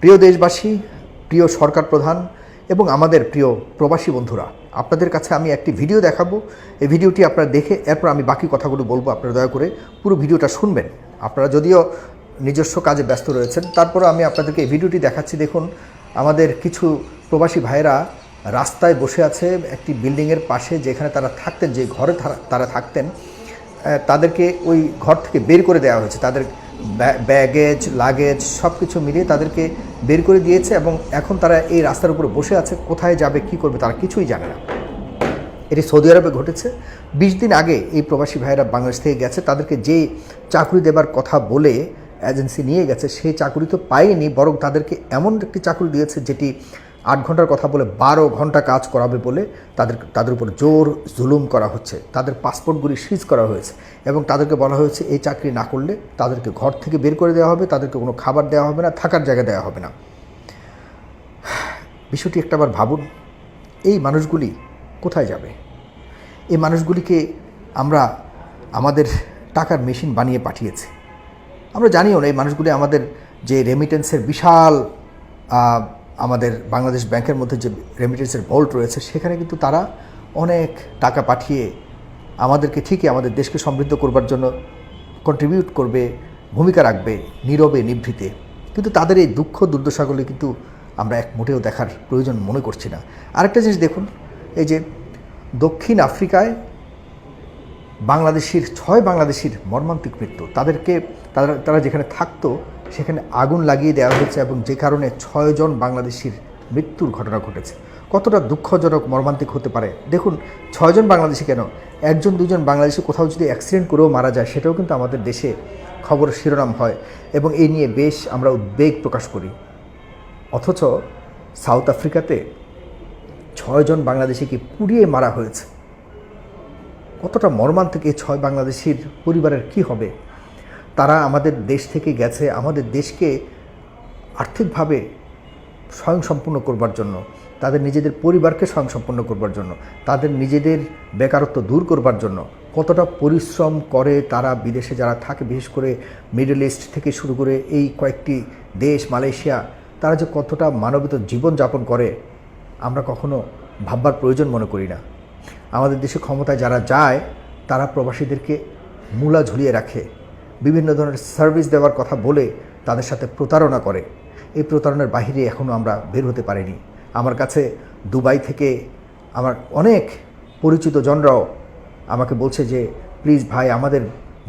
প্রিয় দেশবাসী, প্রিয় সরকার প্রধান এবং আমাদের প্রিয় প্রবাসী বন্ধুরা, আপনাদের কাছে আমি একটি ভিডিও দেখাবো। এই ভিডিওটি আপনারা দেখে এরপর আমি বাকি কথাগুলো বলবো। আপনারা দয়া করে পুরো ভিডিওটা শুনবেন। আপনারা যদিও নিজস্ব কাজে ব্যস্ত রয়েছেন, তারপরও আমি আপনাদেরকে এই ভিডিওটি দেখাচ্ছি। দেখুন, আমাদের কিছু প্রবাসী ভাইয়েরা রাস্তায় বসে আছে একটি বিল্ডিংয়ের পাশে, যেখানে তারা থাকতেন, যে ঘরে তারা থাকতেন, তাদেরকে ওই ঘর থেকে বের করে দেওয়া হয়েছে। তাদের ব্যাগেজ লাগেজ সব কিছু মিলিয়ে তাদেরকে বের করে দিয়েছে এবং এখন তারা এই রাস্তার উপরে বসে আছে। কোথায় যাবে, কি করবে, তারা কিছুই জানে না। এটি সৌদি আরবে ঘটেছে। 20 দিন আগে এই প্রবাসী ভাইয়েরা বাংলাদেশ থেকে গেছে। তাদেরকে যে চাকরি দেবার কথা বলে এজেন্সি নিয়ে গেছে, সেই চাকরি তো পায়নি, বরং তাদেরকে এমন একটি চাকরি দিয়েছে যেটি 8 ঘন্টার কথা বলে 12 ঘন্টা কাজ করাবে বলে তাদের উপর জোর জুলুম করা হচ্ছে। তাদের পাসপোর্টগুলি সিজ করা হয়েছে এবং তাদেরকে বলা হয়েছে এই চাকরি না করলে তাদেরকে ঘর থেকে বের করে দেওয়া হবে, তাদেরকে কোনো খাবার দেওয়া হবে না, থাকার জায়গা দেওয়া হবে না। বিষয়টি একটাবার ভাবুন, এই মানুষগুলি কোথায় যাবে? এই মানুষগুলিকে আমরা আমাদের টাকার মেশিন বানিয়ে পাঠিয়েছি। আমরা জানিও না এই মানুষগুলি আমাদের যে রেমিটেন্সের বিশাল আমাদের বাংলাদেশ ব্যাংকের মধ্যে যে রেমিটেন্সের ভল্ট রয়েছে, সেখানে কিন্তু তারা অনেক টাকা পাঠিয়ে আমাদেরকে ঠিকই আমাদের দেশকে সমৃদ্ধ করবার জন্য কন্ট্রিবিউট করবে, ভূমিকা রাখবে নীরবে নিভৃতে। কিন্তু তাদের এই দুঃখ দুর্দশাগুলি কিন্তু আমরা এক মোটেও দেখার প্রয়োজন মনে করছি না। আরেকটা জিনিস দেখুন, এই যে দক্ষিণ আফ্রিকায় বাংলাদেশির 6 বাংলাদেশির মর্মান্তিক মৃত্যু। তারা যেখানে থাকতো সেখানে আগুন লাগিয়ে দেওয়া হয়েছে এবং যে কারণে 6 জন বাংলাদেশির মৃত্যুর ঘটনা ঘটেছে। কতটা দুঃখজনক, মর্মান্তিক হতে পারে দেখুন। 6 জন বাংলাদেশি কেন, 1-2 জন বাংলাদেশি কোথাও যদি অ্যাক্সিডেন্ট করেও মারা যায়, সেটাও কিন্তু আমাদের দেশে খবর শিরোনাম হয় এবং এই নিয়ে বেশ আমরা উদ্বেগ প্রকাশ করি। অথচ সাউথ আফ্রিকাতে 6 জন বাংলাদেশিকে পুড়িয়ে মারা হয়েছে। কতটা মর্মান্তিক! এই 6 বাংলাদেশির পরিবারের কি হবে? তারা আমাদের দেশ থেকে গেছে আমাদের দেশকে আর্থিকভাবে স্বয়ংসম্পূর্ণ করবার জন্য, তাদের নিজেদের পরিবারকে স্বয়ংসম্পূর্ণ করবার জন্য, তাদের নিজেদের বেকারত্ব দূর করবার জন্য কতটা পরিশ্রম করে তারা। বিদেশে যারা থাকে, বিশেষ করে মিডল ইস্ট থেকে শুরু করে এই কয়েকটি দেশ, মালয়েশিয়া, তারা যে কতটা মানবিত জীবনযাপন করে আমরা কখনো ভাববার প্রয়োজন মনে করি না। আমাদের দেশে ক্ষমতায় যারা যায়, তারা প্রবাসীদেরকে মূলা ঝুলিয়ে রাখে, বিভিন্ন ধরনের সার্ভিস দেওয়ার কথা বলে তাদের সাথে প্রতারণা করে। এই প্রতারণার বাহিরে এখনও আমরা বের হতে পারিনি। আমার কাছে দুবাই থেকে আমার অনেক পরিচিত জনরাও আমাকে বলছে যে প্লিজ ভাই, আমাদের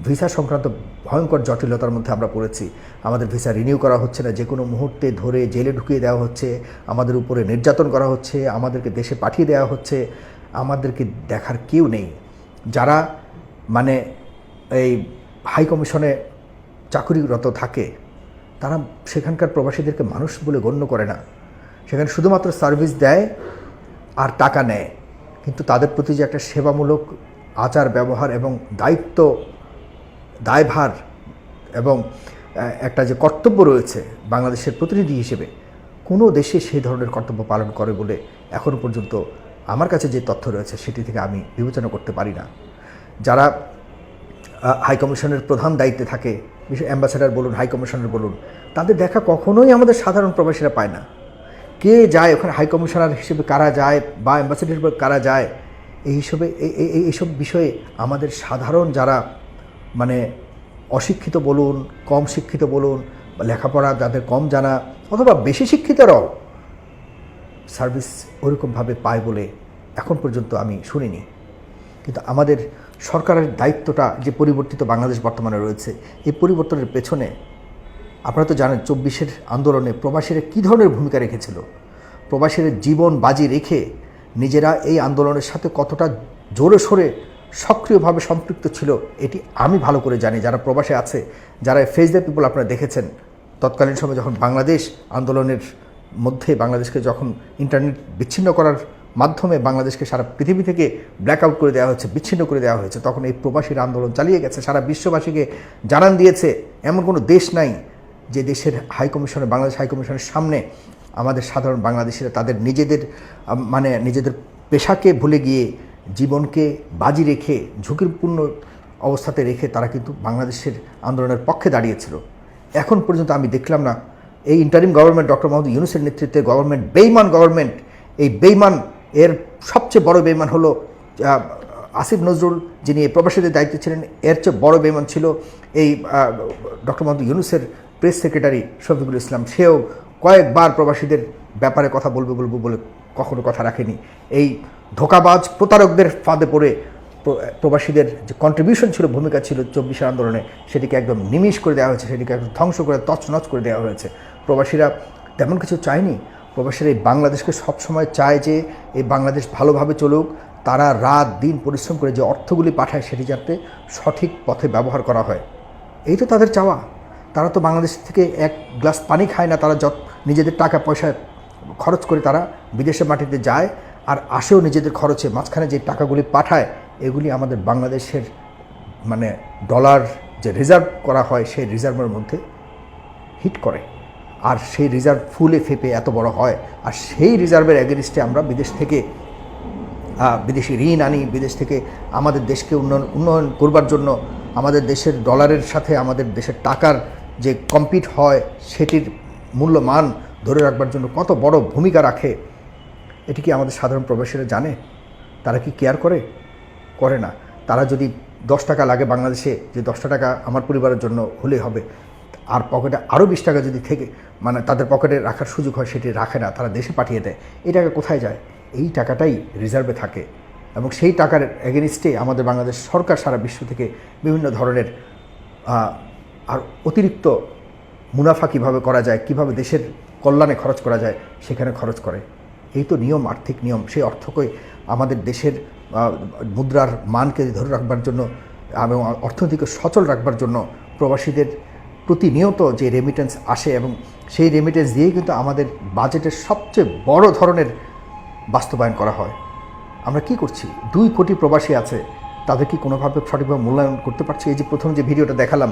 ভিসা সংক্রান্ত ভয়ঙ্কর জটিলতার মধ্যে আমরা পড়েছি। আমাদের ভিসা রিনিউ করা হচ্ছে না, যে কোনো মুহূর্তে ধরে জেলে ঢুকিয়ে দেওয়া হচ্ছে, আমাদের উপরে নির্যাতন করা হচ্ছে, আমাদেরকে দেশে পাঠিয়ে দেওয়া হচ্ছে, আমাদেরকে দেখার কেউ নেই। যারা মানে এই হাই কমিশনে চাকরিরত থাকে, তারা সেখানকার প্রবাসীদেরকে মানুষ বলে গণ্য করে না। সেখানে শুধুমাত্র সার্ভিস দেয় আর টাকা নেয়, কিন্তু তাদের প্রতি যে একটা সেবামূলক আচার ব্যবহার এবং দায়িত্ব, দায়ভার এবং একটা যে কর্তব্য রয়েছে বাংলাদেশের প্রতিনিধি হিসেবে, কোনো দেশে সেই ধরনের কর্তব্য পালন করে বলে এখনও পর্যন্ত আমার কাছে যে তথ্য রয়েছে সেটি থেকে আমি বিবেচনা করতে পারি না। যারা হাইকমিশনের প্রধান দায়িত্বে থাকে, বিশেষ অ্যাম্বাসেডার বলুন, হাইকমিশনার বলুন, তাদের দেখা কখনোই আমাদের সাধারণ প্রবাসীরা পায় না। কে যায় ওখানে, হাইকমিশনার হিসেবে কারা যায় বা অ্যাম্বাসেডার হিসেবে কারা যায়, এই হিসেবে এইসব বিষয়ে আমাদের সাধারণ যারা মানে অশিক্ষিত বলুন, কম শিক্ষিত বলুন, বা লেখাপড়া যাদের কম জানা অথবা বেশি শিক্ষিতরাও সার্ভিস ওরকমভাবে পায় বলে এখন পর্যন্ত আমি শুনিনি। কিন্তু আমাদের সরকারের দায়িত্বটা যে পরিবর্তিত বাংলাদেশ বর্তমানে রয়েছে, এই পরিবর্তনের পেছনে আপনারা তো জানেন 24-এর আন্দোলনে প্রবাসীরা কী ধরনের ভূমিকা রেখেছিল। প্রবাসীরা জীবন বাজি রেখে নিজেরা এই আন্দোলনের সাথে কতটা জোরে সোরে সক্রিয়ভাবে সম্পৃক্ত ছিল, এটি আমি ভালো করে জানি। যারা প্রবাসে আছে, যারা ফেস দ্য পিপল আপনারা দেখেছেন, তৎকালীন সময় যখন বাংলাদেশ আন্দোলনের মধ্যে বাংলাদেশকে যখন ইন্টারনেট বিচ্ছিন্ন করার মাধ্যমে বাংলাদেশকে সারা পৃথিবী থেকে ব্ল্যাকআউট করে দেওয়া হয়েছে, বিচ্ছিন্ন করে দেওয়া হয়েছে, তখন এই প্রবাসীর আন্দোলন চালিয়ে গেছে, সারা বিশ্ববাসীকে জানান দিয়েছে এমন কোনো দেশ নাই যে দেশের হাইকমিশনে, বাংলাদেশ হাইকমিশনের সামনে আমাদের সাধারণ বাংলাদেশিরা তাদের নিজেদের পেশাকে ভুলে গিয়ে জীবনকে বাজি রেখে ঝুঁকিপূর্ণ অবস্থাতে রেখে তারা কিন্তু বাংলাদেশের আন্দোলনের পক্ষে দাঁড়িয়েছিল। এখন পর্যন্ত আমি দেখলাম না এই ইন্টারিম গভর্নমেন্ট ডক্টর মোহাম্মদ ইউনূসের নেতৃত্বে গভর্নমেন্ট বেইমান গভর্নমেন্ট। এই বেইমান এর সবচেয়ে বড় বেইমান হলো আসিফ নজরুল, যিনি প্রবাসীদের দায়িত্বে ছিলেন। এর চেয়ে বড় বেইমান ছিল এই ডক্টর মোহাম্মদ ইউনূসের প্রেস সেক্রেটারি শফিকুল ইসলাম। সেও কয়েকবার প্রবাসীদের ব্যাপারে কথা বলবো বলে কখনো কথা রাখেনি। এই ধোঁকাবাজ প্রতারকদের ফাঁদে পড়ে প্রবাসীদের যে কন্ট্রিবিউশন ছিল, ভূমিকা ছিল 24 আন্দোলনে, সেটিকে একদম নিমিষ করে দেওয়া হয়েছে, সেটিকে একদম ধ্বংস করে তছনছ করে দেওয়া হয়েছে। প্রবাসীরা তেমন কিছু চায়নি। প্রবাসীরা এই বাংলাদেশকে সবসময় চায় যে এই বাংলাদেশ ভালোভাবে চলুক। তারা রাত দিন পরিশ্রম করে যে অর্থগুলি পাঠায় সেটি যাতে সঠিক পথে ব্যবহার করা হয়, এই তো তাদের চাওয়া। তারা তো বাংলাদেশ থেকে এক গ্লাস পানি খায় না, তারা নিজেদের টাকা পয়সা খরচ করে তারা বিদেশের মাটিতে যায় আর আসেও নিজেদের খরচে। মাঝখানে যে টাকাগুলি পাঠায় এগুলি আমাদের বাংলাদেশের মানে ডলার যে রিজার্ভ করা হয় সেই রিজার্ভের মধ্যে হিট করে, আর সেই রিজার্ভ ফুলে ফেপে এত বড় হয়। আর সেই রিজার্ভের এগেনিস্টে আমরা বিদেশি ঋণ আনি, বিদেশ থেকে আমাদের দেশকে উন্নয়ন করবার জন্য আমাদের দেশের ডলারের সাথে আমাদের দেশের টাকার যে কম্পিট হয় সেটির মূল্যমান ধরে রাখবার জন্য কত বড় ভূমিকা রাখে। এটি কি আমাদের সাধারণ প্রবাসীরা জানে? তারা কি কেয়ার করে না। তারা যদি 10 টাকা লাগে বাংলাদেশে, যে 10টা টাকা আমার পরিবারের জন্য হলেই হবে, আর পকেটে আরও 20 টাকা যদি থেকে মানে তাদের পকেটে রাখার সুযোগ হয়, সেটি রাখে না, তারা দেশে পাঠিয়ে দেয়। এই টাকা কোথায় যায়? এই টাকাটাই রিজার্ভে থাকে এবং সেই টাকার এগেনিস্টে আমাদের বাংলাদেশ সরকার সারা বিশ্ব থেকে বিভিন্ন ধরনের আর অতিরিক্ত মুনাফা কীভাবে করা যায়, কীভাবে দেশের কল্যাণে খরচ করা যায় সেখানে খরচ করে। এই তো নিয়ম, আর্থিক নিয়ম। সেই অর্থকে আমাদের দেশের মুদ্রার মানকে ধরে রাখবার জন্য এবং অর্থনীতিকে সচল রাখবার জন্য প্রবাসীদের প্রতিনিয়ত যে রেমিটেন্স আসে এবং সেই রেমিটেন্স দিয়েই কিন্তু আমাদের বাজেটের সবচেয়ে বড় ধরনের বাস্তবায়ন করা হয়। আমরা কি করছি? 2 কোটি প্রবাসী আছে, তাদের কি কোনোভাবে সঠিকভাবে মূল্যায়ন করতে পারছি? এই যে প্রথম যে ভিডিওটা দেখালাম,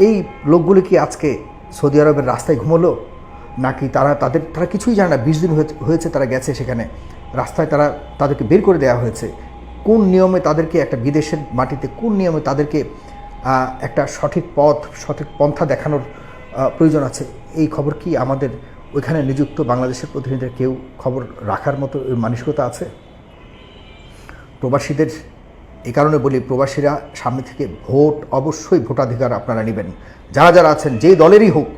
এই লোকগুলি কি আজকে সৌদি আরবের রাস্তায় ঘুমোলো নাকি তারা কিছুই জানে না? 20 দিন হয়েছে তারা গেছে সেখানে, রাস্তায় তাদেরকে বের করে দেওয়া হয়েছে। কোন নিয়মে তাদেরকে একটা বিদেশের মাটিতে কোন নিয়মে তাদেরকে একটা সঠিক পন্থা দেখানোর প্রয়োজন আছে? এই খবর কি আমাদের ওইখানে নিযুক্ত বাংলাদেশের প্রতিনিধিদের কেউ খবর রাখার মতো মানসিকতা আছে? প্রবাসীদের এই কারণে বলি, প্রবাসীরা সামনে থেকে অবশ্যই ভোটাধিকার আপনারা নেবেন। যারা আছেন যেই দলেরই হোক,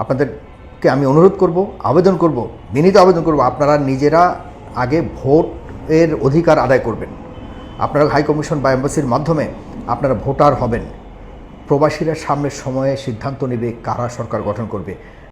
আপনাদেরকে আমি অনুরোধ করব, বিনীত আবেদন করব, আপনারা নিজেরা আগে ভোটের অধিকার আদায় করবেন। আপনারা হাই কমিশন বা এম্বাসির মাধ্যমে আপনারা ভোটার হবেন। প্রবাসীরা সামনের সময়ে সিদ্ধান্ত নেবে কারা সরকার গঠন করবে।